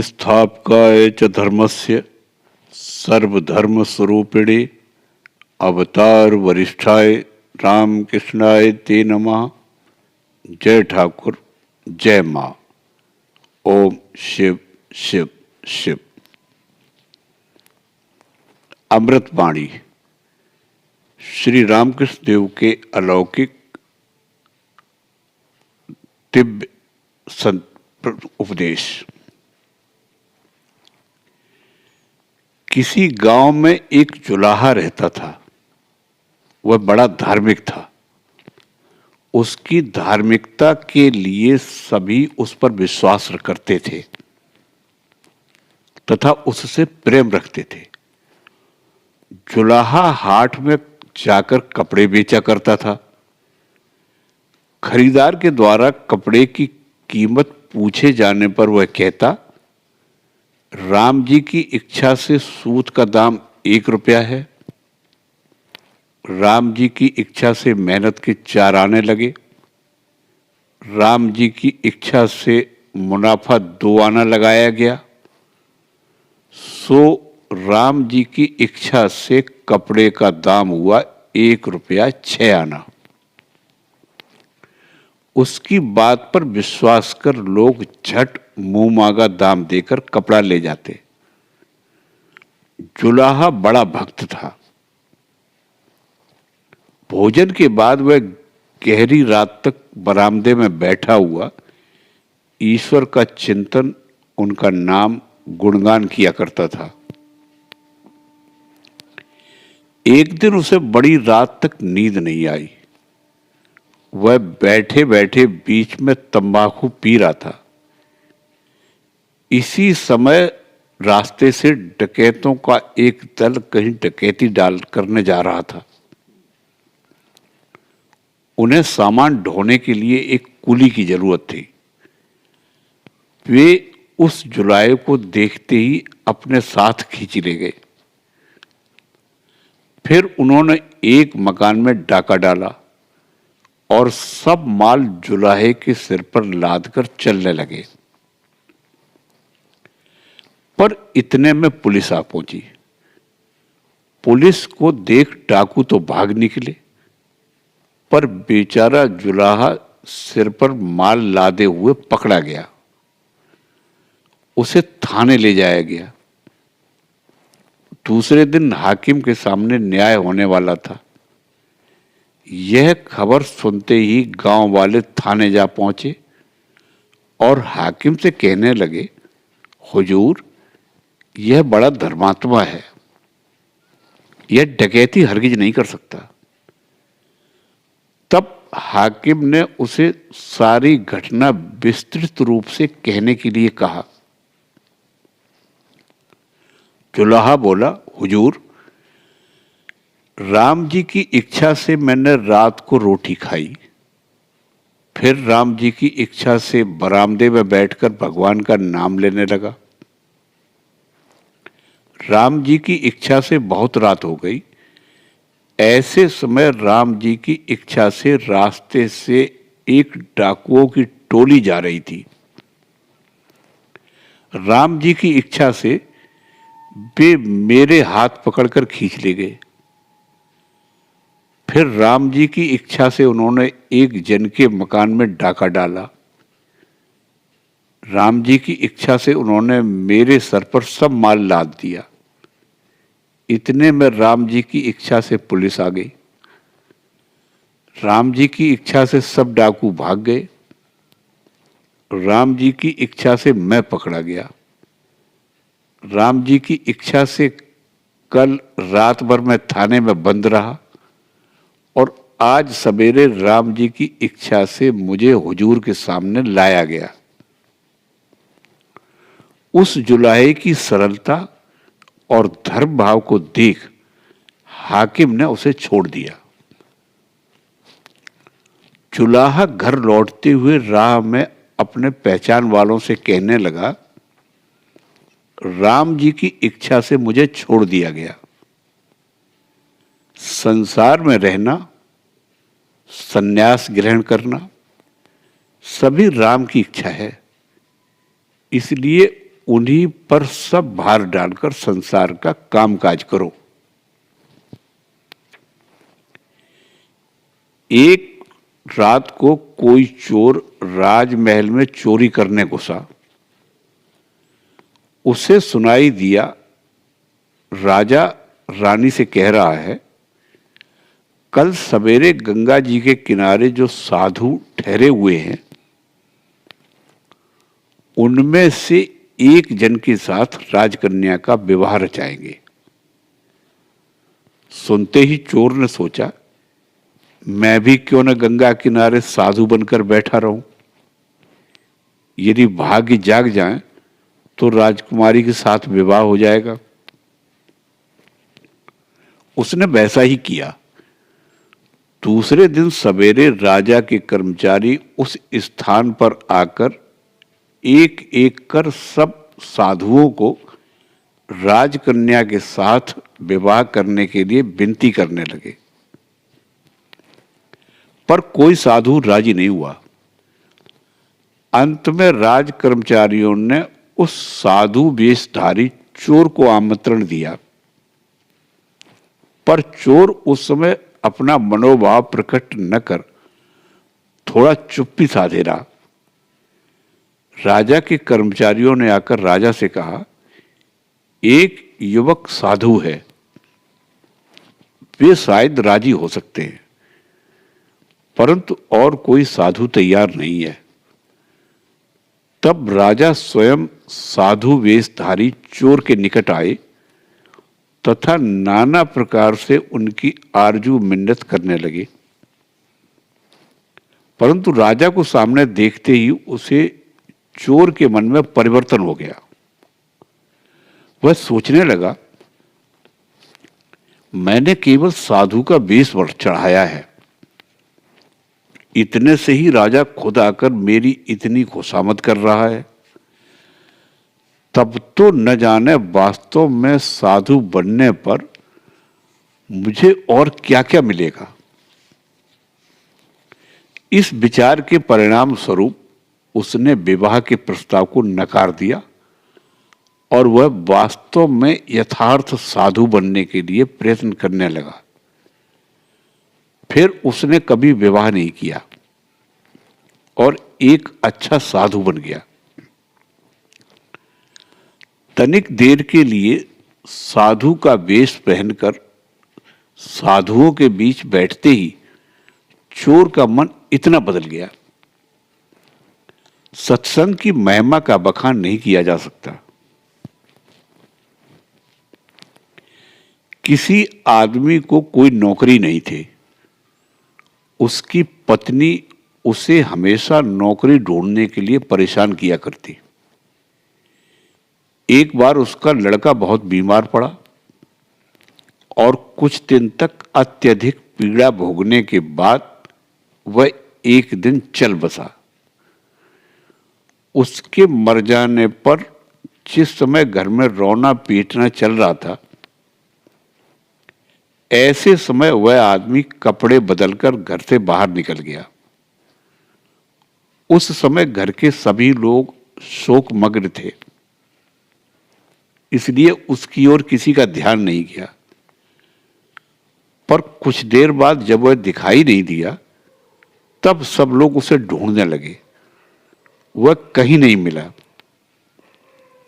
स्थापकाय च धर्मस्य सर्वधर्मस्वरूपिणे अवतार वरिष्ठाय रामकृष्णाय ते नमः। जय ठाकुर, जय माँ। ओम शिव शिव शिव। अमृतवाणी श्री रामकृष्ण देव के अलौकिक दिव्य उपदेश। किसी गांव में एक जुलाहा रहता था। वह बड़ा धार्मिक था। उसकी धार्मिकता के लिए सभी उस पर विश्वास करते थे तथा उससे प्रेम रखते थे। जुलाहा हाट में जाकर कपड़े बेचा करता था। खरीदार के द्वारा कपड़े की कीमत पूछे जाने पर वह कहता, राम जी की इच्छा से सूत का दाम 1 रुपया है। राम जी की इच्छा से मेहनत के 4 आने लगे। राम जी की इच्छा से मुनाफा 2 आना लगाया गया। सो राम जी की इच्छा से कपड़े का दाम हुआ 1 रुपया 6 आना। उसकी बात पर विश्वास कर लोग झट मुंह मांगा दाम देकर कपड़ा ले जाते। जुलाहा बड़ा भक्त था। भोजन के बाद वह गहरी रात तक बरामदे में बैठा हुआ ईश्वर का चिंतन, उनका नाम गुणगान किया करता था। एक दिन उसे बड़ी रात तक नींद नहीं आई। वह बैठे बैठे बीच में तंबाकू पी रहा था। इसी समय रास्ते से डकैतों का एक दल कहीं डकैती डाल करने जा रहा था। उन्हें सामान ढोने के लिए एक कुली की जरूरत थी। वे उस जुलाहे को देखते ही अपने साथ खींच ले गए। फिर उन्होंने एक मकान में डाका डाला और सब माल जुलाहे के सिर पर लादकर चलने लगे। पर इतने में पुलिस आ पहुंची। पुलिस को देख डाकू तो भाग निकले, पर बेचारा जुलाहा सिर पर माल लादे हुए पकड़ा गया। उसे थाने ले जाया गया। दूसरे दिन हाकिम के सामने न्याय होने वाला था। यह खबर सुनते ही गांव वाले थाने जा पहुंचे और हाकिम से कहने लगे, हुजूर, यह बड़ा धर्मात्मा है। यह डकैती हरगिज नहीं कर सकता। तब हाकिम ने उसे सारी घटना विस्तृत रूप से कहने के लिए कहा। जुलाहा बोला, हुजूर, राम जी की इच्छा से मैंने रात को रोटी खाई। फिर राम जी की इच्छा से बरामदे में बैठकर भगवान का नाम लेने लगा। राम जी की इच्छा से बहुत रात हो गई। ऐसे समय राम जी की इच्छा से रास्ते से एक डाकुओं की टोली जा रही थी। राम जी की इच्छा से वे मेरे हाथ पकड़कर खींच ले गए। फिर राम जी की इच्छा से उन्होंने एक जन के मकान में डाका डाला। राम जी की इच्छा से उन्होंने मेरे सर पर सब माल लाद दिया। इतने में राम जी की इच्छा से पुलिस आ गई। राम जी की इच्छा से सब डाकू भाग गए। राम जी की इच्छा से मैं पकड़ा गया। राम जी की इच्छा से कल रात भर मैं थाने में बंद रहा और आज सवेरे राम जी की इच्छा से मुझे हुजूर के सामने लाया गया। उस जुलाहे की सरलता और धर्म भाव को देख हाकिम ने उसे छोड़ दिया। जुलाहा घर लौटते हुए राह में अपने पहचान वालों से कहने लगा, राम जी की इच्छा से मुझे छोड़ दिया गया। संसार में रहना, संन्यास ग्रहण करना सभी राम की इच्छा है। इसलिए उन्हीं पर सब भार डालकर संसार का कामकाज करो। एक रात को कोई चोर राजमहल में चोरी करने घुसा। उसे सुनाई दिया राजा रानी से कह रहा है, कल सवेरे गंगा जी के किनारे जो साधु ठहरे हुए हैं उनमें से एक जन के साथ राजकन्या का विवाह रचाएंगे। सुनते ही चोर ने सोचा, मैं भी क्यों न गंगा किनारे साधु बनकर बैठा रहूं। यदि भाग्य जाग जाए तो राजकुमारी के साथ विवाह हो जाएगा। उसने वैसा ही किया। दूसरे दिन सवेरे राजा के कर्मचारी उस स्थान पर आकर एक एक कर सब साधुओं को राजकन्या के साथ विवाह करने के लिए विनती करने लगे, पर कोई साधु राजी नहीं हुआ। अंत में राज कर्मचारियों ने उस साधु वेशधारी चोर को आमंत्रण दिया, पर चोर उस समय अपना मनोभाव प्रकट न कर थोड़ा चुप्पी साधे रहा। राजा के कर्मचारियों ने आकर राजा से कहा, एक युवक साधु है, वे शायद राजी हो सकते हैं, परंतु और कोई साधु तैयार नहीं है। तब राजा स्वयं साधु वेशधारी चोर के निकट आए तथा नाना प्रकार से उनकी आरजू मिन्नत करने लगे, परंतु राजा को सामने देखते ही उसे चोर के मन में परिवर्तन हो गया। वह सोचने लगा, मैंने केवल साधु का वेश चढ़ाया है, इतने से ही राजा खुद आकर मेरी इतनी खुशामद कर रहा है, तब तो न जाने वास्तव में साधु बनने पर मुझे और क्या क्या मिलेगा। इस विचार के परिणाम स्वरूप उसने विवाह के प्रस्ताव को नकार दिया और वह वास्तव में यथार्थ साधु बनने के लिए प्रयत्न करने लगा। फिर उसने कभी विवाह नहीं किया और एक अच्छा साधु बन गया। तनिक देर के लिए साधु का वेश पहनकर साधुओं के बीच बैठते ही चोर का मन इतना बदल गया। सत्संग की महिमा का बखान नहीं किया जा सकता। किसी आदमी को कोई नौकरी नहीं थी। उसकी पत्नी उसे हमेशा नौकरी ढूंढने के लिए परेशान किया करती। एक बार उसका लड़का बहुत बीमार पड़ा और कुछ दिन तक अत्यधिक पीड़ा भोगने के बाद वह एक दिन चल बसा। उसके मर जाने पर जिस समय घर में रोना पीटना चल रहा था, ऐसे समय वह आदमी कपड़े बदलकर घर से बाहर निकल गया। उस समय घर के सभी लोग शोकमग्न थे, इसलिए उसकी ओर किसी का ध्यान नहीं गया। पर कुछ देर बाद जब वह दिखाई नहीं दिया, तब सब लोग उसे ढूंढने लगे। वह कहीं नहीं मिला।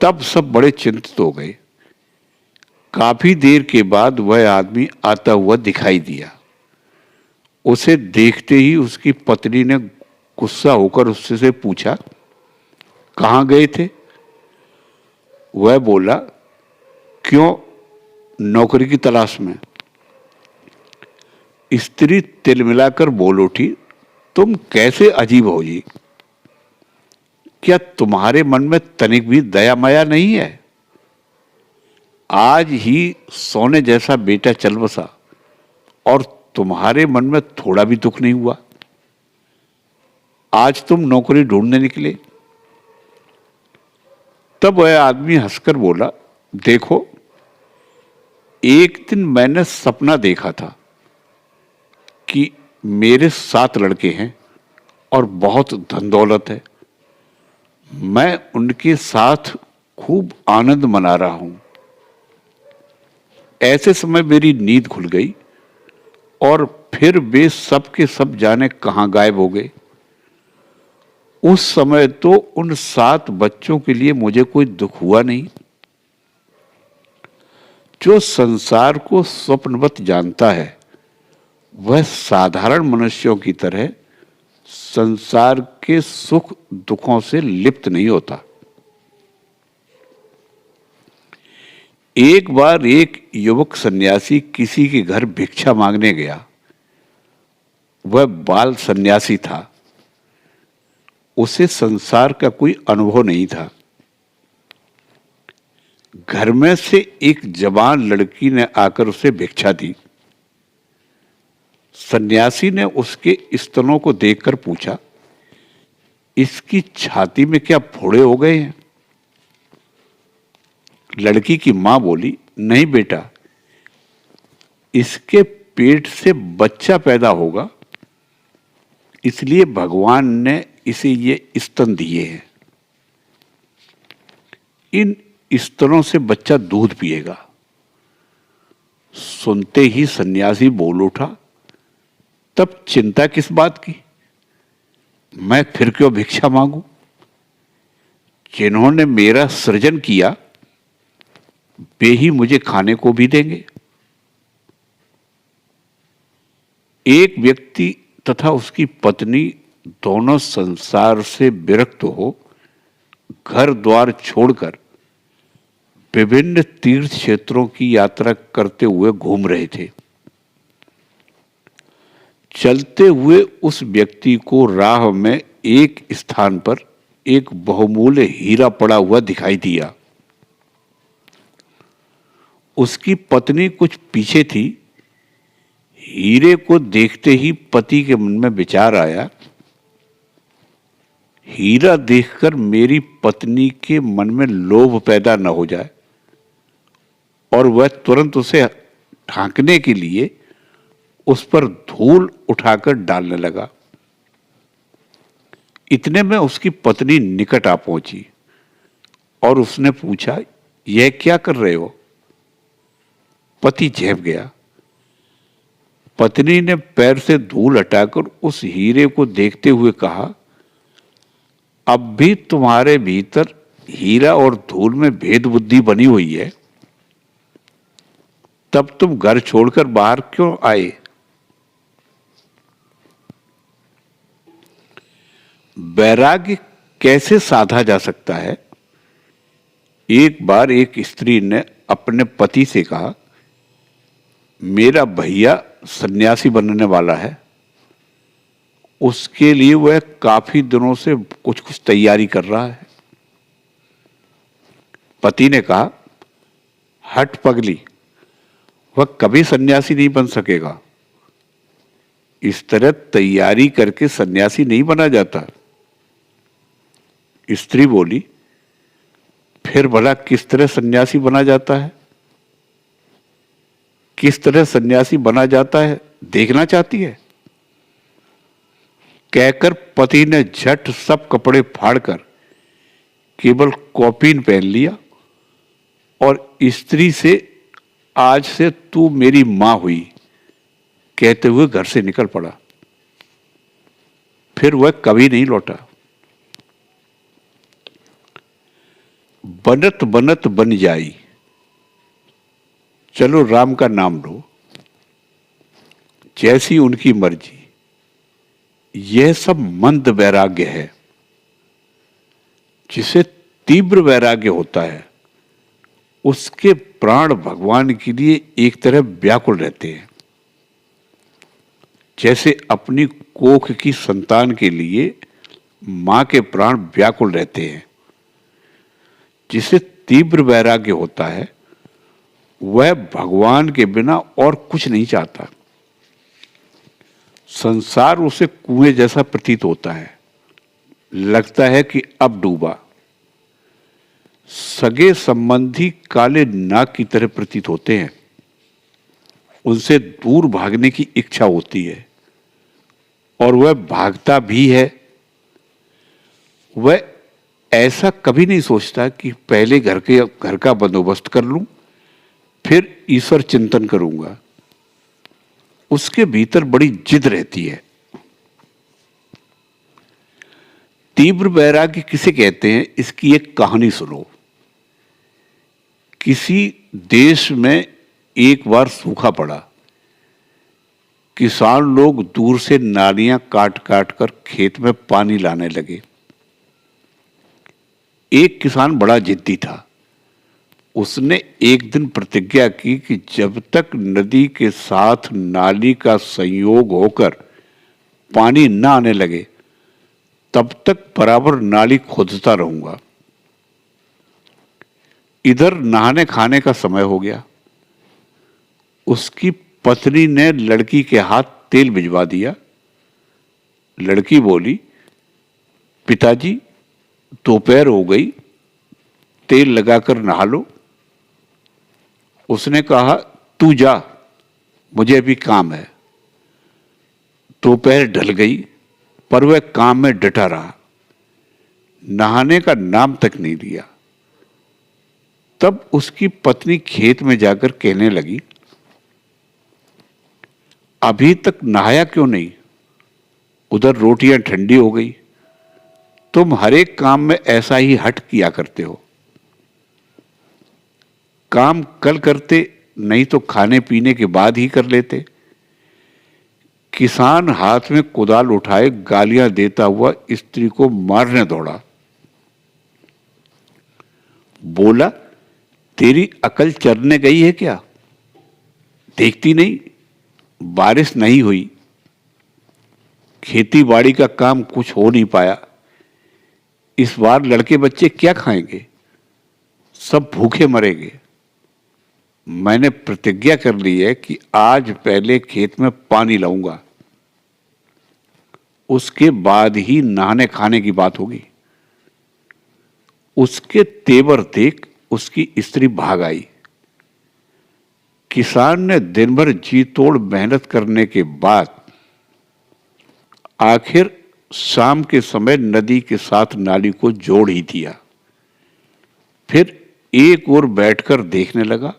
तब सब बड़े चिंतित हो गए। काफी देर के बाद वह आदमी आता हुआ दिखाई दिया। उसे देखते ही उसकी पत्नी ने गुस्सा होकर उससे पूछा, कहाँ गए थे? वह बोला, क्यों, नौकरी की तलाश में। स्त्री तिलमिलाकर बोल उठी, तुम कैसे अजीब हो जी? क्या तुम्हारे मन में तनिक भी दया माया नहीं है? आज ही सोने जैसा बेटा चल बसा और तुम्हारे मन में थोड़ा भी दुख नहीं हुआ। आज तुम नौकरी ढूंढने निकले। तब वह आदमी हंसकर बोला, देखो, एक दिन मैंने सपना देखा था कि मेरे 7 लड़के हैं और बहुत धन दौलत है। मैं उनके साथ खूब आनंद मना रहा हूं। ऐसे समय मेरी नींद खुल गई और फिर वे सब के सब जाने कहां गायब हो गए। उस समय तो उन 7 बच्चों के लिए मुझे कोई दुख हुआ नहीं। जो संसार को स्वप्नवत जानता है वह साधारण मनुष्यों की तरह संसार के सुख दुखों से लिप्त नहीं होता। एक बार एक युवक सन्यासी किसी के घर भिक्षा मांगने गया। वह बाल सन्यासी था। उसे संसार का कोई अनुभव नहीं था। घर में से एक जवान लड़की ने आकर उसे भिक्षा दी। सन्यासी ने उसके स्तनों को देखकर पूछा, इसकी छाती में क्या फोड़े हो गए हैं? लड़की की मां बोली, नहीं बेटा, इसके पेट से बच्चा पैदा होगा, इसलिए भगवान ने इसे ये स्तन दिए हैं। इन स्तनों से बच्चा दूध पिएगा। सुनते ही सन्यासी बोल उठा, तब चिंता किस बात की? मैं फिर क्यों भिक्षा मांगू? जिन्होंने मेरा सृजन किया वे ही मुझे खाने को भी देंगे। एक व्यक्ति तथा उसकी पत्नी दोनों संसार से विरक्त हो घर द्वार छोड़कर विभिन्न तीर्थ क्षेत्रों की यात्रा करते हुए घूम रहे थे। चलते हुए उस व्यक्ति को राह में एक स्थान पर एक बहुमूल्य हीरा पड़ा हुआ दिखाई दिया। उसकी पत्नी कुछ पीछे थी। हीरे को देखते ही पति के मन में विचार आया, हीरा देखकर मेरी पत्नी के मन में लोभ पैदा न हो जाए, और वह तुरंत उसे ढांकने के लिए उस पर धूल उठाकर डालने लगा। इतने में उसकी पत्नी निकट आ पहुंची और उसने पूछा, यह क्या कर रहे हो? पति झेप गया। पत्नी ने पैर से धूल हटाकर उस हीरे को देखते हुए कहा, अब भी तुम्हारे भीतर हीरा और धूल में भेद बुद्धि बनी हुई है, तब तुम घर छोड़कर बाहर क्यों आए? वैराग्य कैसे साधा जा सकता है? एक बार एक स्त्री ने अपने पति से कहा, मेरा भैया सन्यासी बनने वाला है, उसके लिए वह काफी दिनों से कुछ कुछ तैयारी कर रहा है। पति ने कहा, हट पगली, वह कभी सन्यासी नहीं बन सकेगा। इस तरह तैयारी करके सन्यासी नहीं बना जाता। स्त्री बोली, फिर भला किस तरह सन्यासी बना जाता है? किस तरह सन्यासी बना जाता है देखना चाहती है? कहकर पति ने झट सब कपड़े फाड़कर केवल कौपीन पहन लिया और स्त्री से, आज से तू मेरी मां हुई, कहते हुए घर से निकल पड़ा। फिर वह कभी नहीं लौटा। बनत बनत बन जाई, चलो राम का नाम लो, जैसी उनकी मर्जी। यह सब मंद वैराग्य है। जिसे तीव्र वैराग्य होता है उसके प्राण भगवान के लिए एक तरह व्याकुल रहते हैं। जैसे अपनी कोख की संतान के लिए मां के प्राण व्याकुल रहते हैं। जिसे तीव्र वैराग्य होता है वह भगवान के बिना और कुछ नहीं चाहता। संसार उसे कुएं जैसा प्रतीत होता है, लगता है कि अब डूबा। सगे संबंधी काले नाग की तरह प्रतीत होते हैं, उनसे दूर भागने की इच्छा होती है और वह भागता भी है। वह ऐसा कभी नहीं सोचता कि पहले घर का बंदोबस्त कर लूं, फिर ईश्वर चिंतन करूंगा। उसके भीतर बड़ी जिद रहती है। तीव्र वैराग्य किसे कहते हैं, इसकी एक कहानी सुनो। किसी देश में एक बार सूखा पड़ा। किसान लोग दूर से नालियां काट काट कर खेत में पानी लाने लगे। एक किसान बड़ा जिद्दी था। उसने एक दिन प्रतिज्ञा की कि जब तक नदी के साथ नाली का संयोग होकर पानी न आने लगे, तब तक बराबर नाली खोदता रहूंगा। इधर नहाने खाने का समय हो गया। उसकी पत्नी ने लड़की के हाथ तेल भिजवा दिया। लड़की बोली, पिताजी दोपहर हो गई, तेल लगाकर नहा लो। उसने कहा, तू जा, मुझे अभी काम है। दोपहर ढल गई, पर वह काम में डटा रहा, नहाने का नाम तक नहीं लिया। तब उसकी पत्नी खेत में जाकर कहने लगी, अभी तक नहाया क्यों नहीं? उधर रोटियां ठंडी हो गई। तुम हर एक काम में ऐसा ही हठ किया करते हो। काम कल करते, नहीं तो खाने पीने के बाद ही कर लेते। किसान हाथ में कुदाल उठाए गालियां देता हुआ स्त्री को मारने दौड़ा। बोला, तेरी अकल चरने गई है क्या? देखती नहीं बारिश नहीं हुई, खेती बाड़ी का काम कुछ हो नहीं पाया। इस बार लड़के बच्चे क्या खाएंगे? सब भूखे मरेंगे। मैंने प्रतिज्ञा कर ली है कि आज पहले खेत में पानी लाऊंगा, उसके बाद ही नहाने खाने की बात होगी। उसके तेवर देख उसकी स्त्री भाग आई। किसान ने दिन भर जी तोड़ मेहनत करने के बाद आखिर शाम के समय नदी के साथ नाली को जोड़ ही दिया। फिर एक ओर बैठकर देखने लगा,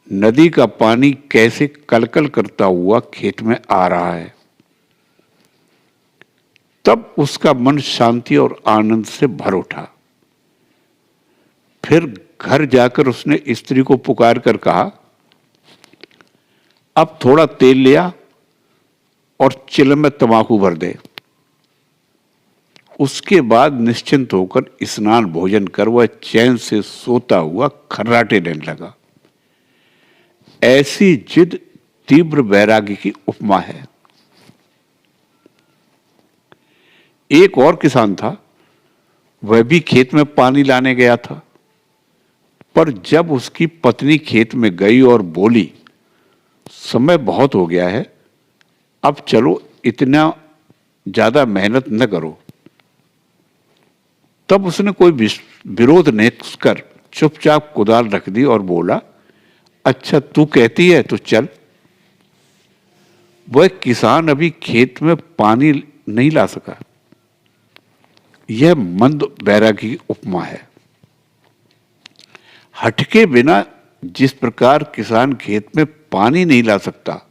नदी का पानी कैसे कलकल करता हुआ खेत में आ रहा है। तब उसका मन शांति और आनंद से भर उठा। फिर घर जाकर उसने स्त्री को पुकार कर कहा, अब थोड़ा तेल ले आ और चिलम में तंबाकू भर दे। उसके बाद निश्चिंत होकर स्नान भोजन कर वह चैन से सोता हुआ खर्राटे लेने लगा। ऐसी जिद तीव्र वैराग्य की उपमा है। एक और किसान था, वह भी खेत में पानी लाने गया था। पर जब उसकी पत्नी खेत में गई और बोली, समय बहुत हो गया है, अब चलो, इतना ज्यादा मेहनत न करो, तब उसने कोई विरोध नहीं कर चुपचाप कुदाल रख दी और बोला, अच्छा तू कहती है तो चल। वह किसान अभी खेत में पानी नहीं ला सका। यह मंद वैरागी की उपमा है। हठ के बिना जिस प्रकार किसान खेत में पानी नहीं ला सकता,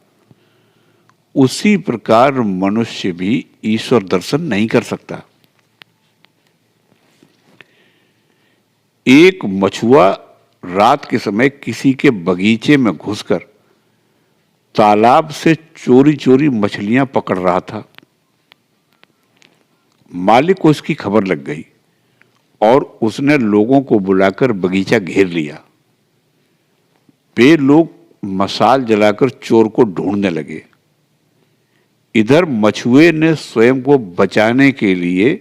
उसी प्रकार मनुष्य भी ईश्वर दर्शन नहीं कर सकता। एक मछुआ रात के समय किसी के बगीचे में घुसकर तालाब से चोरी चोरी मछलियां पकड़ रहा था। मालिक को इसकी खबर लग गई और उसने लोगों को बुलाकर बगीचा घेर लिया। वे लोग मशाल जलाकर चोर को ढूंढने लगे। इधर मछुए ने स्वयं को बचाने के लिए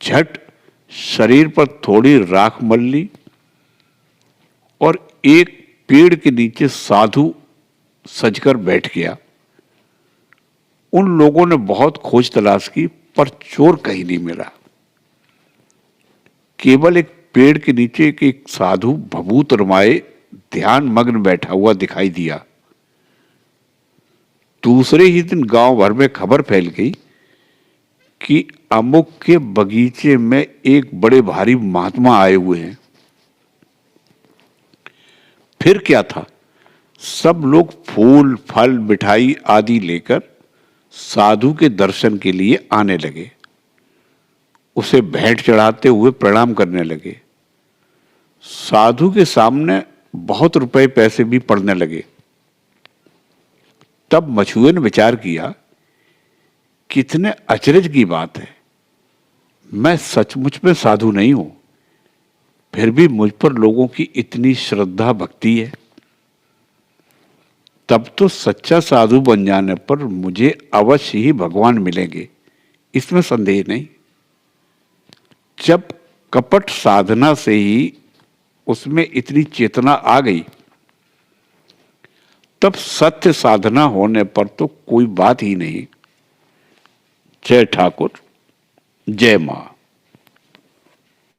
झट शरीर पर थोड़ी राख मल ली और एक पेड़ के नीचे साधु सजकर बैठ गया। उन लोगों ने बहुत खोज तलाश की, पर चोर कहीं नहीं मिला। केवल एक पेड़ के नीचे एक साधु भभूत रमाए ध्यान मग्न बैठा हुआ दिखाई दिया। दूसरे ही दिन गांव भर में खबर फैल गई कि अमुक के बगीचे में एक बड़े भारी महात्मा आए हुए हैं। फिर क्या था, सब लोग फूल फल मिठाई आदि लेकर साधु के दर्शन के लिए आने लगे। उसे भेंट चढ़ाते हुए प्रणाम करने लगे। साधु के सामने बहुत रुपए पैसे भी पड़ने लगे। तब मछुए ने विचार किया, कितने अचरज की बात है, मैं सचमुच में साधु नहीं हूं, फिर भी मुझ पर लोगों की इतनी श्रद्धा भक्ति है। तब तो सच्चा साधु बन जाने पर मुझे अवश्य ही भगवान मिलेंगे, इसमें संदेह नहीं। जब कपट साधना से ही उसमें इतनी चेतना आ गई, तब सत्य साधना होने पर तो कोई बात ही नहीं। जय ठाकुर, जय मां।